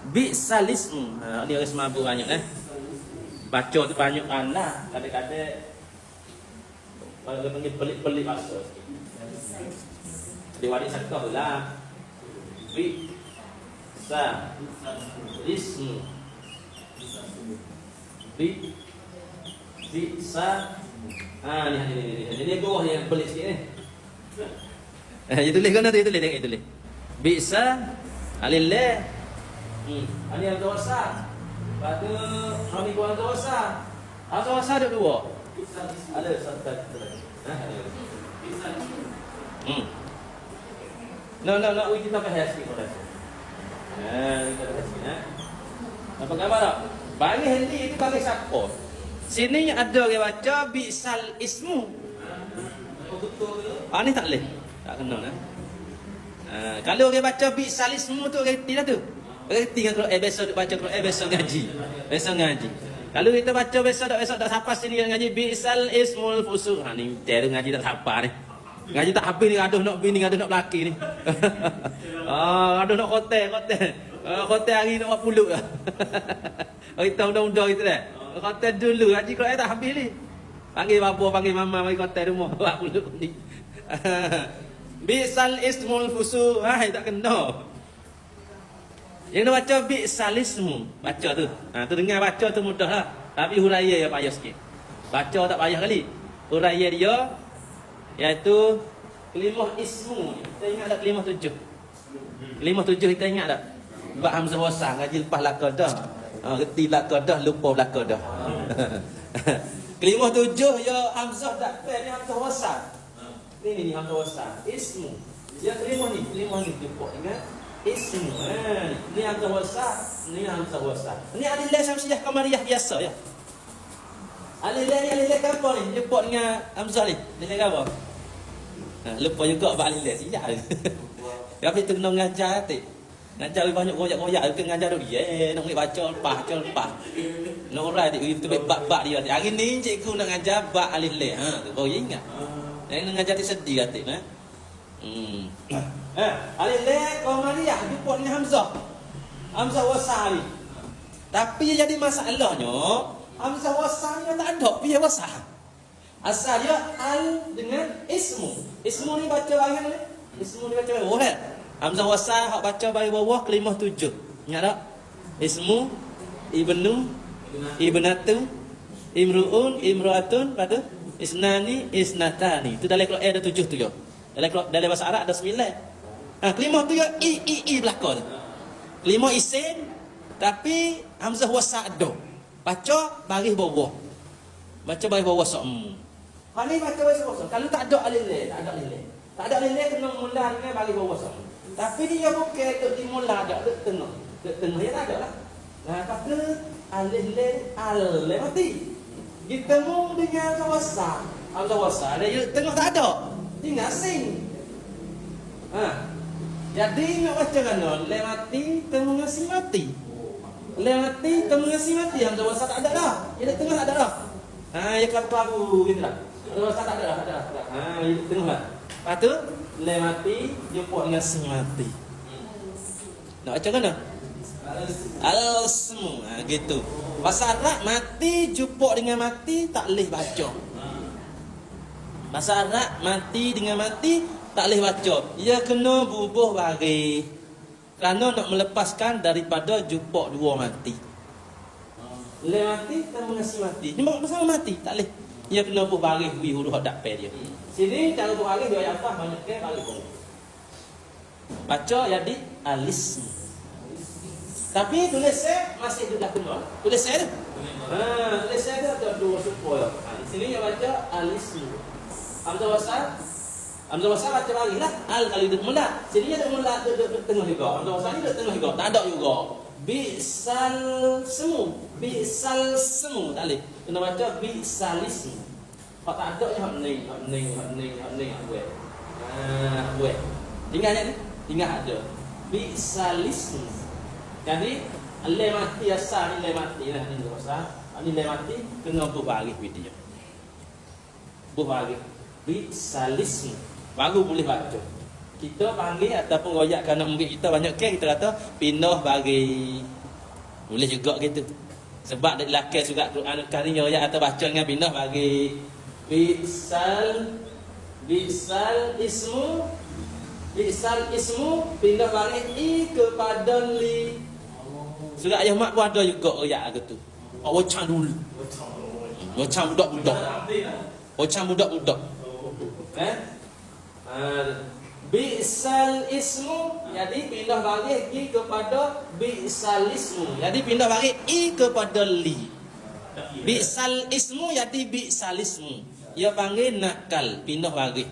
Bi'salismu. Ni orang semabuk banyak baca tu banyak anak. Kadang-kadang kalau dia panggil pelik-pelik bahasa sikit. Dia waris sakah lah. Bi'salismu. Bi'sa. Ni bawah yang pelik sikit ni. Dia tulis kan tu, tulis tengok tulis. Bi'sa alillah. Ini yang dosa. Lepas tu kami buang dosa. Dosa ada dua. Ada satu. No, kita bahas sikit pada. Kita bahas sikit. Apa khabar tak? Bagi Hendi itu bagi siapa? Sini ada orang baca bi'sal ismu. Ni tak boleh. Tak kena kalau orang baca bi'sal ismu tu reti dah tu. Reti kan kalau besok baca Quran besok ngaji. Besok ngaji. Kalau kita baca besok tak siapa sini ngaji bi'sal ismul fusuq. Ni ter ngaji tak siapa ni. Ngaji tak habis ni gaduh nak bini gaduh nak lelaki ni. Gaduh nak kotel. Kotel hari nak 40 lah. Kita undang-undang itu dah. Kotel dulu ngaji Quran tak habis ni. Panggil bapa, panggil mama mari kotel rumah 40 ni. Bi'sal ismul fusuq. Tak kena. Yang nak baca bi'sal ismu. Baca tu. Tu dengar baca tu mudah lah. Tapi huraya yang payah sikit. Baca tak payah kali. Huraya dia iaitu kelimah ismu. Kita ingat tak kelimah 7? Kelimah 7 kita ingat tak? Bab hamzah wasal ngaji lepas laqadah. Reti laqadah lupa laqadah. Kelimah 7 ya hamzah tak fail ni hamzah wasal. Ni hamzah wasal. Ismu. Ya kelimah ni lupa ingat. Ismu. Ni hamzah wasal, ni hamzah wasal. Ni alillah syamsiah qamariyah biasa ya. Alillah ni alillah apa ni? Lupa dengan hamzah ni. Alillah apa? Lupa juga bab alillah siap. Tapi tu kena ngajar atik. Ngajar banyak goyak-goyak ke ngajar dia. Nak boleh baca lepas. Nak orang atik tu bab dia. Hari ni cikgu nak ngajar bab alillah. Tu kau ingat. Yang ngajar tu sedih atik alillah qamariyah jumpa dengan hamzah. Hamzah wasal ni. Tapi jadi masalahnya hamzah wasal ni tak ada piye wasal. Asal dia al dengan ismu. Ismu ni baca bahagian ni. Ismu ni baca bawah kan. Hamzah wasal hak baca bagi bawah kelimah 7. Ingat tak? Ismu, ibnu, ibnatu, imruun, imraatun, lepas tu isnani, isnatani. Tu dalam Quran ada 7 tu ya. Dalam bahasa Arab ada 9. Kelimah tu ya i belakang. Kelimah isim tapi hamzah wasal ada. Baca baris bawah. Baca baris bawah sa'mu. Ni baca baris bawah. Kalau tak ada alillah, tak ada alillah kena mula dengan baris bawah sa'mu. Tapi dia bukan duk dimula dak duk tengah. Duk tengah ya tak ada lah. Kata alillah al mati. Kita mu dengan wasal. Hamzah wasal dia tengah tak ada. Tinggal sing. Jadi nak baca kan le mati temu ngasi mati. Le mati temu ngasi mati hamzah wasal tak ada dah. Dia tengah tak ada dah. Ya kata aku gitu lah. Hamzah wasal tak ada dah. Dia tengah lah. Lepas tu le mati jumpa dengan si mati. Nak baca kan? Al-ismu gitu. Bahasa Arab mati jumpa dengan mati tak boleh baca. Bahasa Arab mati dengan mati tak boleh baca. Ia kena bubuh baris. Kerana nak melepaskan daripada jumpa dua mati. Le mati temu ngasi mati. Ni bersama mati tak boleh. Ia kena bubuh baris wi huruf dak pe dia. Sini cara bubuh baris dia apa banyak ke baris pun. Baca jadi alism. Tapi tulis masih sudah kena. Tulis tu. Tulis tu ada dua supaya. Di sini dia baca alism. Hamzah wasal baca baris lah. Al kali duduk mula. Sini dia duduk mula duduk tengah juga. Hamzah wasal ni duduk tengah juga. Tak ada juga. Bi'sal semu. Tak boleh. Kena baca bi'salismu. Kalau tak ada je hak ning. Buat. Tinggalnya ni. Tinggal ada. Bi'salismu. Jadi le mati asal ni le mati lah ni wasal. Ni le mati kena berbaris video. Berbaris. Bi'salismu. Baru boleh baca. kita panggil ataupun royak anak murid kita banyak ke kita kata pindah bagi. Boleh juga gitu. Sebab dia lakar surat Quran Karim royak atau baca dengan pindah bagi. Bisal ismu pindah bagi i kepada li. Surat ayah mak pun ada juga royak gitu. Wacang dulu. Wacang budak-budak. Wacang budak-budak. Bi'sal ismu, jadi pindah balik i kepada bi'sal ismu. Jadi pindah balik i kepada li. Bi'sal ismu jadi bi'sal ismu. Ia panggil nakal, pindah balik.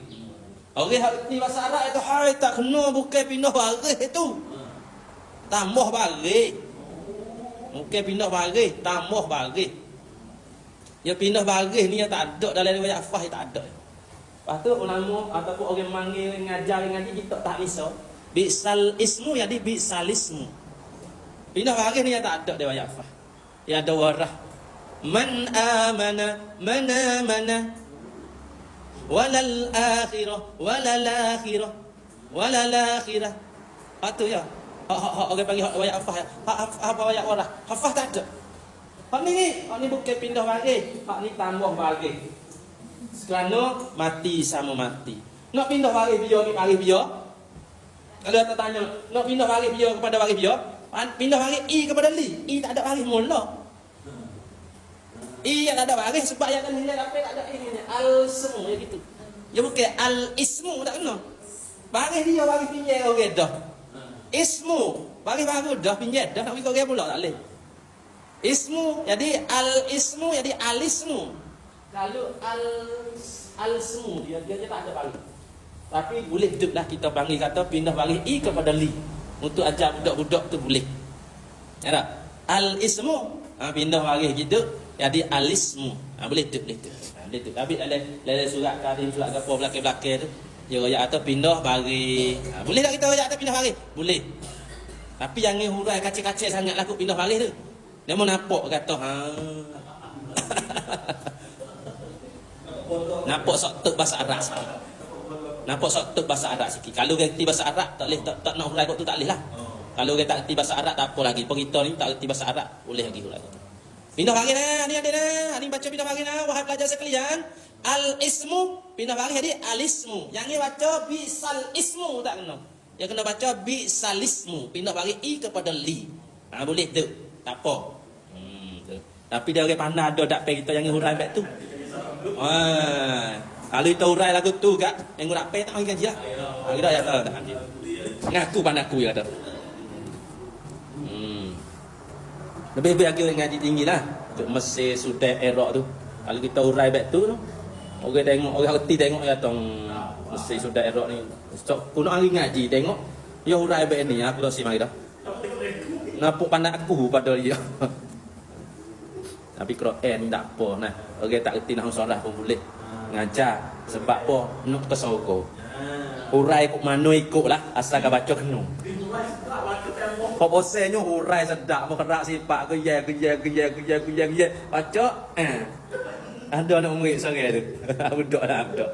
Orang hati bahasa Arab itu hai tak kena bukan pindah balik itu. Tambah balik. Bukan pindah balik, tambah balik. Ia pindah balik ni yang tak ada dalam riwayat Hafaz tak ada. Lepas tu ulama ataupun orang manggil ngajar ngaji kita tak misal. Bisal ismu jadi bisal ismu. Pindah baris ni yang tak ada dia ayat Hafaz. Ya ada warah. Man amana walal akhirah walal akhirah. Patu ya. Orang panggil ayat Hafaz. Apa ayat warah? Hafaz tak ada. Hak ni bukan pindah baris, hak ni tambah baris. Kerana mati sama mati. Nak pindah waris biar ni waris biar. Kalau ada tanya, nak pindah waris biar kepada waris biar, pindah waris i kepada li. I tak ada waris mula. I yang tak ada waris sebab yang nilai apa tak ada ini. Al-ismu ya gitu. Ya bukan al-ismu tak kena. Waris dia waris pinjam orang dah. Ismu waris baru dah pinjam dah nak pergi orang pula tak boleh. Ismu jadi al-ismu jadi al-ismu. Kalau al-ismu dia tak ada balik. Tapi boleh hiduplah kita panggil kata pindah balik i kepada li. Untuk ajar budak-budak tu boleh. Ya tak? Al-ismu pindah balik gitu jadi al-ismu. Boleh hidup boleh hidup. Boleh hidup. Habis dalam surat Karim surat apa belakang-belakang tu dia royak atau pindah balik. Boleh tak kita royak atau pindah balik? Boleh. Tapi jangan hurai kacik-kacik sangat laku pindah balik tu. Dia mau nampak kata nampak sok tek bahasa Arab sikit. Nampak sok tek bahasa Arab sikit. Kalau reti bahasa Arab tak boleh tak nak hurai kok tu tak boleh lah. Kalau dia tak reti bahasa Arab tak apa lagi. Kita ni tak reti bahasa Arab boleh lagi hurai kok tu. Pindah bagi nah, ni ada nah. Ni baca pindah bagi nah wahai pelajar sekalian. Al-ismu pindah bagi jadi al-ismu. Yang ni baca bisal ismu tak kena. Yang kena baca bisal ismu. Pindah bagi i kepada li. Boleh tu. Tak apa. Tapi dia orang pandai ada tak pay kita yang hurai baik tu. Kalau kita urai lagu tu kat yang nak pay tak pergi gaji lah. Kita ya tak gaji. Ngaku panaku ya kata. Lebih lagi orang ngaji tinggi lah. Untuk Mesir, Sudan, Iraq tu. Kalau kita urai baik tu, orang tengok, orang reti tengok ya tong Mesir, Sudan, Iraq ni. Kuno hari ngaji tengok dia urai baik ni aku tak simak dah. Nampak pandai aku pada dia. Tapi Quran ni tak apa nah. Orang tak reti nak solat pun boleh ngajar sebab apa nak ke surga. Hurai kok mano ikutlah asal kau baca kena. Kau bosennya hurai sedap bergerak sifat ke baca ada nak murid sore tu. Budak dah budak.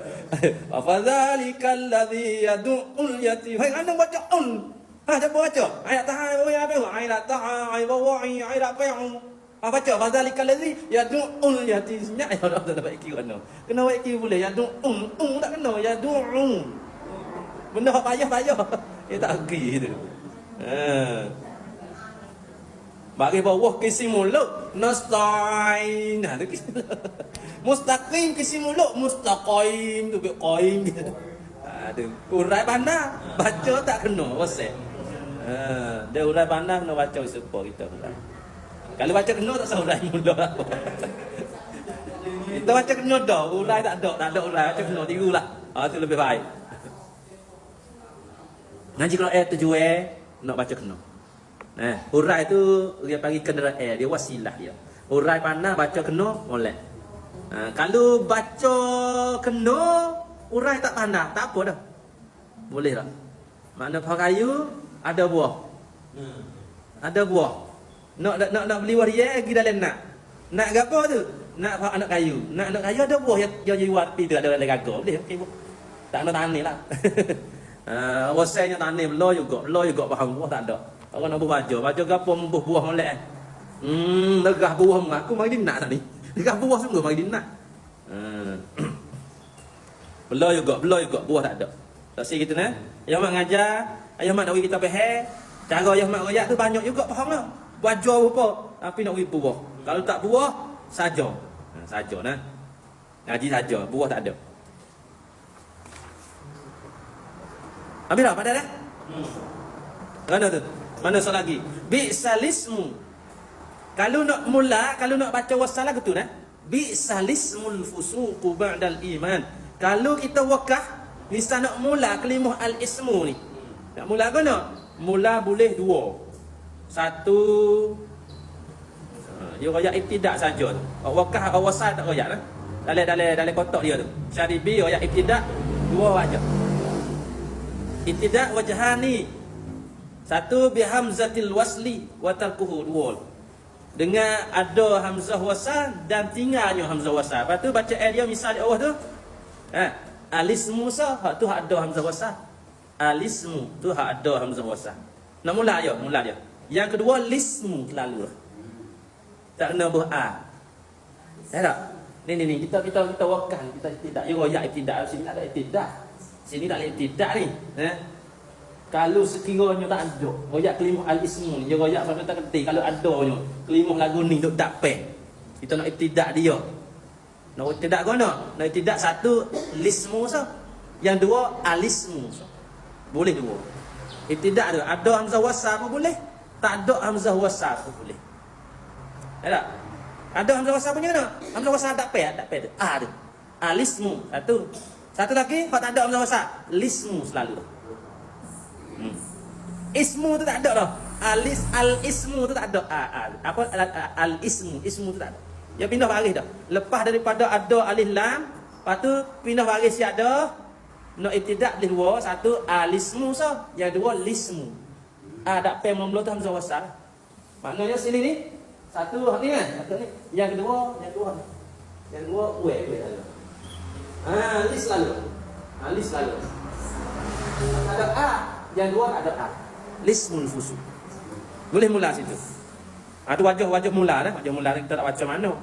Afazalikal ladzi yad'ul yatim. Hai anda baca un. Siapa baca? Ayat tahan apa? Ayat tahan ayat apa yang baca fadzalikal ladzi yad'ul yatim. Ya Allah tak dapat kira kena. Kena buat kira boleh yad'u tak kena yad'u. Benda payah. Dia tak agree tu. Bagi bawah kisi mulut nasta'in. Tu kisi. Mustaqim kisi mulut mustaqim tu qaim. Tu urai pandang baca tak kena pasal. Dia urai pandang nak baca support kita urai. Kalau baca kena tak usah urai mula. Kita baca kena dah, urai tak ada urai baca kena tirulah. Tu lebih baik. Ngaji Quran tujuan nak baca kena. Urai tu dia panggil kenderaan, dia wasilah dia. Urai pandang baca kena boleh. Kalau baca kena urai tak pandang tak apa dah. Boleh tak? Makna pohon kayu ada buah. Ada buah. Nak beli waria pergi dalam nak. Nak gapo tu? Nak anak kayu. Nak kayu ada buah yang jual pi tu ada gagal. Boleh okey bu. Tak nak tani lah. Wasainya tanam lo juga faham buah tak ada. Orang nak baca gapo buah molek. Legah buah aku mari nak ni. Legah buah sungguh mari nak. Belo juga buah tak ada. Tak si gitu nah. Ayah mak ngajar, ayah mak nak bagi kita faham. Cara ayah mak royak tu banyak juga faham lah. Wajar apa? Tapi nak bagi buah. Kalau tak buah, saja. Saja nah. Ngaji saja, buah tak ada. Habis dah pada dah? Mana tu? Mana soal lagi? Bi'salismu. Kalau nak baca wasal lagu tu nah. Bi'salismul fusuqu ba'dal iman. Kalau kita wakah, misal nak mula kelimah al-ismu ni. Nak mula ke nak? Mula boleh dua. Satu dia royak ibtidak saja tu. Wakah wasal tak royak lah. Dalam kotak dia tu. Syaribi royak ibtidak dua aja. Ibtidak wajhani. Satu bi hamzatil wasli wa tarkuhu dua. Dengan ada hamzah wasal dan tinggalnya hamzah wasal. Lepas tu baca dia misal di bawah tu. Alismu sah, hak tu hak ada hamzah wasal. Alismu tu hak ada hamzah wasal. Nak mula dia. Yang kedua lismu selalu. Tak kena ber-a. Tak? Ni kita wakal, kita tidak. Ya royak ibtidak sini tak ada ibtidak. Sini tak ada ibtidak ni. Kalau sekiranya tak ada royak kelimah al-ismu ni, dia royak pada tak kerti. Kalau adanya kelimah lagu ni duk tak peh. Kita nak ibtidak dia. Nak ibtidak kau nak? Nak ibtidak satu lismu sah. Yang dua alismu sah. Boleh dua. Ibtidak tu ada hamzah wasal pun boleh. Tak ada hamzah wasal pun boleh. Tak? Ada hamzah wasal punya mana? Hamzah wasal tak peh tu. Tu. Alismu satu. Satu lagi kalau tak ada hamzah wasal, lismu selalu. Ismu tu tak ada dah. Al-ismu tu tak ada. Apa al-ismu tu tak ada. Dia pindah baris dah. Lepas daripada ada alif lam, lepas tu pindah baris siap dah. Nak ibtidak boleh dua, satu alismu sah, yang dua lismu. Tak pay mula tu hamzah wasal. Maknanya sini ni satu ni kan, satu ni. Yang kedua we. Lis lalu. Lis lalu. Ada yang dua tak ada lismul fusu. Boleh mula situ. Tu wajah mula dah. Wajah mula kita tak baca mana.